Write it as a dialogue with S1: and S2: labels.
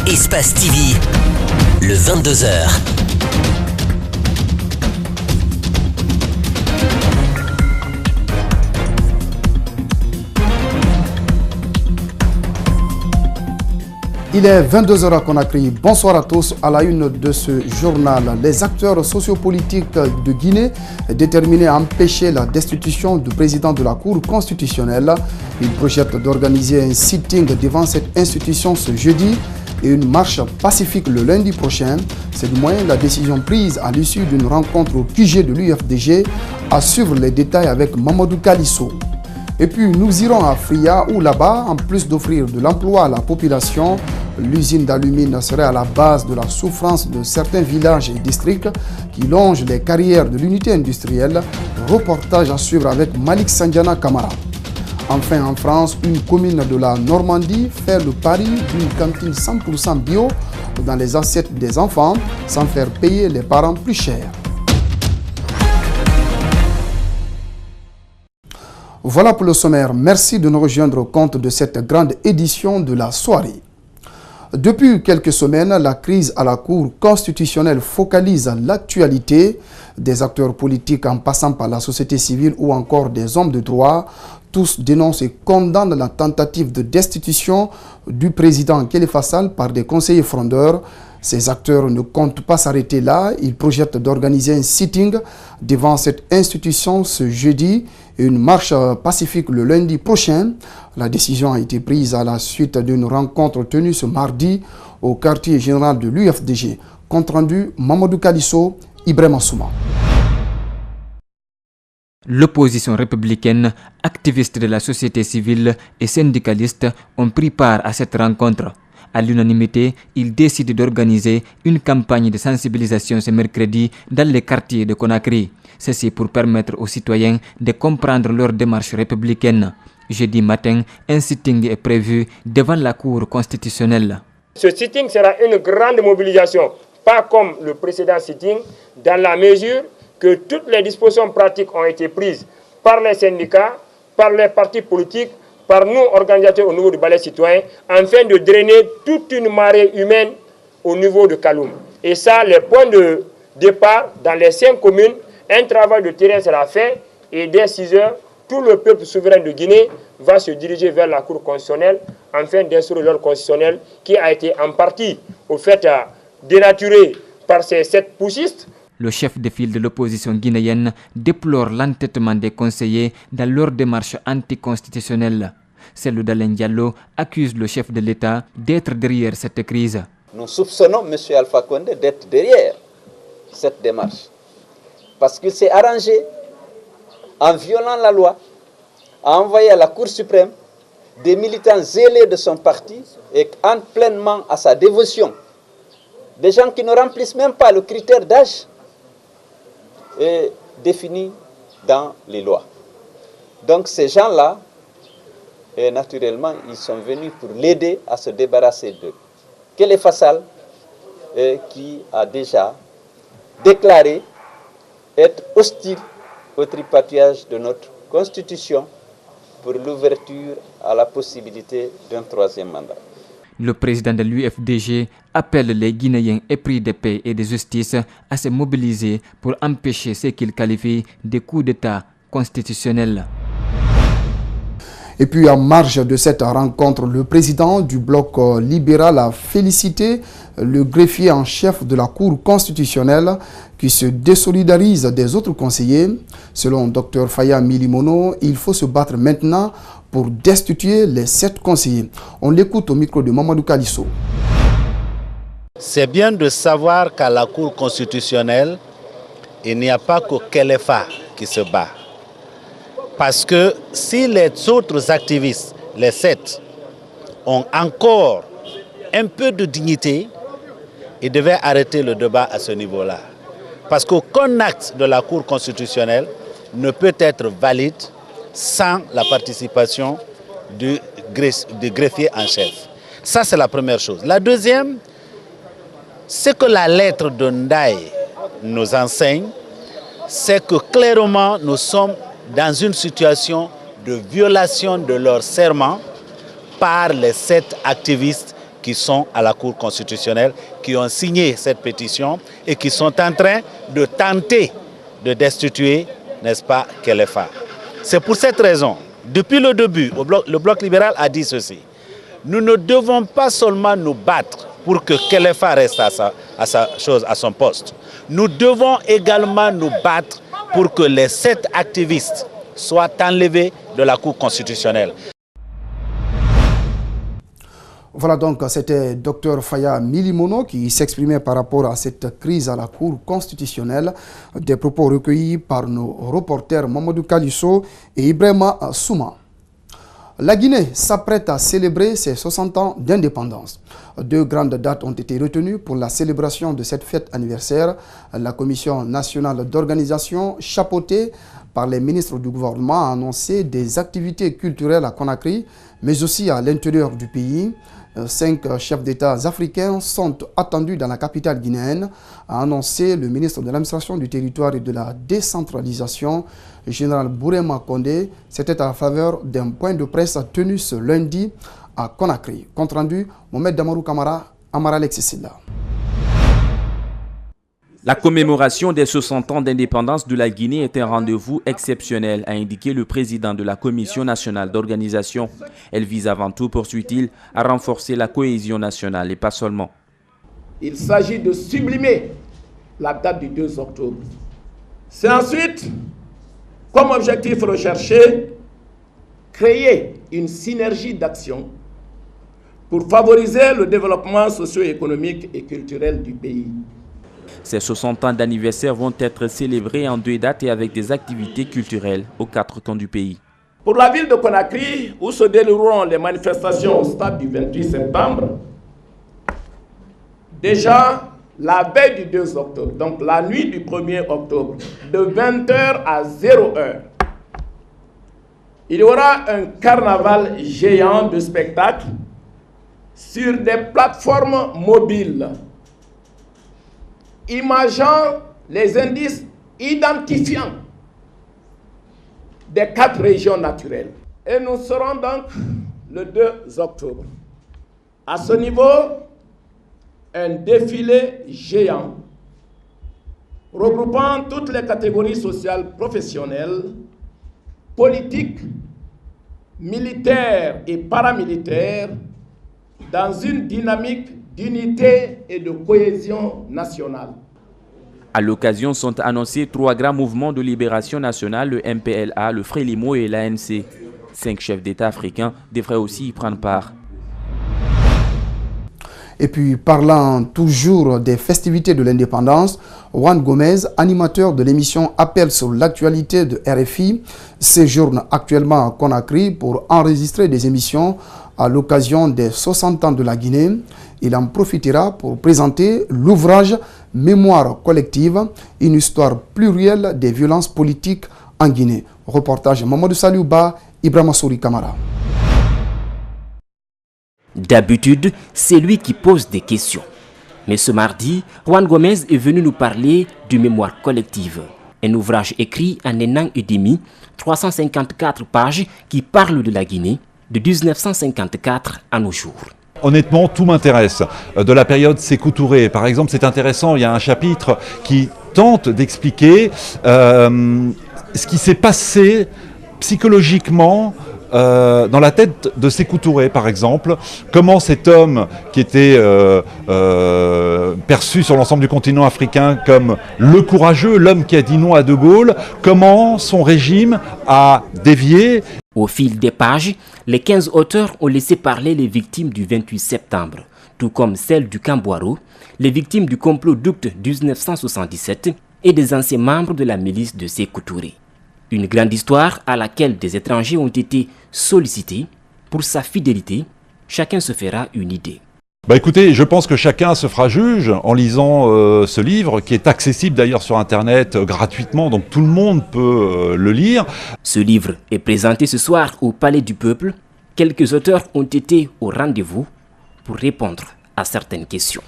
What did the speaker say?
S1: Espace TV, le 22h.
S2: Il est 22h à Conakry. Bonsoir à tous. À la une de ce journal, les acteurs sociopolitiques de Guinée déterminés à empêcher la destitution du président de la Cour constitutionnelle. Ils projettent d'organiser un sitting devant cette institution ce jeudi et une marche pacifique le lundi prochain. C'est du moins la décision prise à l'issue d'une rencontre au QG de l'UFDG. À suivre les détails avec Mamadou Kalisso. Et puis nous irons à Fria où là-bas, en plus d'offrir de l'emploi à la population, l'usine d'alumine serait à la base de la souffrance de certains villages et districts qui longent les carrières de l'unité industrielle. Reportage à suivre avec Malik Sandiana Kamara. Enfin en France, une commune de la Normandie fait le pari d'une cantine 100% bio dans les assiettes des enfants sans faire payer les parents plus cher. Voilà pour le sommaire. Merci de nous rejoindre au compte de cette grande édition de la soirée. Depuis quelques semaines, la crise à la Cour constitutionnelle focalise l'actualité. Des acteurs politiques en passant par la société civile ou encore des hommes de droit, tous dénoncent et condamnent la tentative de destitution du président Khalifa Sall par des conseillers frondeurs. Ces acteurs ne comptent pas s'arrêter là. Ils projettent d'organiser un sitting devant cette institution ce jeudi et une marche pacifique le lundi prochain. La décision a été prise à la suite d'une rencontre tenue ce mardi au quartier général de l'UFDG. Compte rendu Mamadou Kalisso, Ibrahima Souma.
S3: L'opposition républicaine, activistes de la société civile et syndicalistes ont pris part à cette rencontre. À l'unanimité, ils décident d'organiser une campagne de sensibilisation ce mercredi dans les quartiers de Conakry. Ceci pour permettre aux citoyens de comprendre leur démarche républicaine. Jeudi matin, un sitting est prévu devant la Cour constitutionnelle.
S4: Ce sitting sera une grande mobilisation, pas comme le précédent sitting, dans la mesure que toutes les dispositions pratiques ont été prises par les syndicats, par les partis politiques, par nous, organisateurs au niveau du balai citoyen, afin de drainer toute une marée humaine au niveau de Kaloum. Et ça, les points de départ dans les 5 communes, un travail de terrain sera fait et dès 6 heures, tout le peuple souverain de Guinée va se diriger vers la Cour constitutionnelle afin d'instruire l'ordre constitutionnel qui a été en partie au fait dénaturé par ces 7 putschistes.
S3: Le chef de file de l'opposition guinéenne déplore l'entêtement des conseillers dans leur démarche anticonstitutionnelle. Celle d'Alain Diallo accuse le chef de l'État d'être derrière cette crise.
S5: Nous soupçonnons M. Alpha Condé d'être derrière cette démarche. Parce qu'il s'est arrangé, en violant la loi, à envoyer à la Cour suprême des militants zélés de son parti et entrent pleinement à sa dévotion. Des gens qui ne remplissent même pas le critère d'âge défini dans les lois. Donc ces gens-là, naturellement, ils sont venus pour l'aider à se débarrasser de Khalifa Sall, qui a déjà déclaré être hostile au tripatouillage de notre Constitution pour l'ouverture à la possibilité d'un 3e mandat.
S3: Le président de l'UFDG appelle les Guinéens épris de paix et de justice à se mobiliser pour empêcher ce qu'il qualifie de coup d'État constitutionnel.
S2: Et puis en marge de cette rencontre, le président du bloc libéral a félicité le greffier en chef de la Cour constitutionnelle qui se désolidarise des autres conseillers. Selon Dr Faya Milimono, il faut se battre maintenant pour destituer les 7 conseillers. On l'écoute au micro de Mamadou Kalisso.
S6: C'est bien de savoir qu'à la Cour constitutionnelle, il n'y a pas que Khalifa qui se bat. Parce que si les autres activistes, les 7, ont encore un peu de dignité, ils devaient arrêter le débat à ce niveau-là. Parce qu'aucun acte de la Cour constitutionnelle ne peut être valide sans la participation du greffier en chef. Ça, c'est la première chose. La deuxième, c'est que la lettre de Ndaye nous enseigne, c'est que clairement, nous sommes dans une situation de violation de leur serment par les 7 activistes qui sont à la Cour constitutionnelle, qui ont signé cette pétition et qui sont en train de tenter de destituer, n'est-ce pas, Kelefa. C'est pour cette raison, depuis le début, le Bloc libéral a dit ceci. Nous ne devons pas seulement nous battre pour que Kelefa reste à son poste. Nous devons également nous battre pour que les 7 activistes soient enlevés de la Cour constitutionnelle.
S2: Voilà donc, c'était Dr Faya Milimono qui s'exprimait par rapport à cette crise à la Cour constitutionnelle. Des propos recueillis par nos reporters Mamadou Kalisso et Ibrahima Souma. La Guinée s'apprête à célébrer ses 60 ans d'indépendance. 2 grandes dates ont été retenues pour la célébration de cette fête anniversaire. La Commission nationale d'organisation, chapeautée par les ministres du gouvernement, a annoncé des activités culturelles à Conakry, mais aussi à l'intérieur du pays. 5 chefs d'État africains sont attendus dans la capitale guinéenne, a annoncé le ministre de l'administration du territoire et de la décentralisation, le général Bourema Condé. C'était à la faveur d'un point de presse tenu ce lundi à Conakry. Compte rendu, Mohamed Damarou Kamara, Amara Alexis.
S7: La commémoration des 60 ans d'indépendance de la Guinée est un rendez-vous exceptionnel, a indiqué le président de la Commission nationale d'organisation. Elle vise avant tout, poursuit-il, à renforcer la cohésion nationale et pas seulement.
S8: Il s'agit de sublimer la date du 2 octobre. C'est ensuite, comme objectif recherché, créer une synergie d'action pour favoriser le développement socio-économique et culturel du pays.
S7: Ces 60 ans d'anniversaire vont être célébrés en 2 dates et avec des activités culturelles aux 4 coins du pays.
S8: Pour la ville de Conakry, où se dérouleront les manifestations au stade du 28 septembre, déjà la veille du 2 octobre, donc la nuit du 1er octobre, de 20h à 0h, il y aura un carnaval géant de spectacles sur des plateformes mobiles, imageant les indices identifiants des 4 régions naturelles. Et nous serons donc le 2 octobre. À ce niveau, un défilé géant regroupant toutes les catégories sociales professionnelles, politiques, militaires et paramilitaires dans une dynamique d'unité et de cohésion nationale.
S7: À l'occasion sont annoncés 3 grands mouvements de libération nationale, le MPLA, le Frélimo et l'ANC. 5 chefs d'État africains devraient aussi y prendre part.
S2: Et puis, parlant toujours des festivités de l'indépendance, Juan Gomez, animateur de l'émission Appel sur l'actualité de RFI, séjourne actuellement à Conakry pour enregistrer des émissions à l'occasion des 60 ans de la Guinée. Il en profitera pour présenter l'ouvrage Mémoire collective, une histoire plurielle des violences politiques en Guinée. Reportage Mamadou Saliouba, Ibrahima Souri Kamara.
S9: D'habitude, c'est lui qui pose des questions. Mais ce mardi, Juan Gomez est venu nous parler de Mémoire collective, un ouvrage écrit en 1 an et demi, 354 pages qui parle de la Guinée de 1954 à nos jours.
S10: Honnêtement, tout m'intéresse. De la période Sékou Touré, par exemple, c'est intéressant. Il y a un chapitre qui tente d'expliquer ce qui s'est passé psychologiquement dans la tête de Sékou Touré, par exemple, comment cet homme qui était perçu sur l'ensemble du continent africain comme le courageux, l'homme qui a dit non à De Gaulle, comment son régime a dévié.
S9: Au fil des pages, les 15 auteurs ont laissé parler les victimes du 28 septembre, tout comme celles du Camboiro, les victimes du complot d'août 1977 et des anciens membres de la milice de Sékou Touré. Une grande histoire à laquelle des étrangers ont été sollicités. Pour sa fidélité, chacun se fera une idée.
S10: Écoutez, je pense que chacun se fera juge en lisant ce livre, qui est accessible d'ailleurs sur Internet gratuitement, donc tout le monde peut le lire.
S9: Ce livre est présenté ce soir au Palais du Peuple. Quelques auteurs ont été au rendez-vous pour répondre à certaines questions.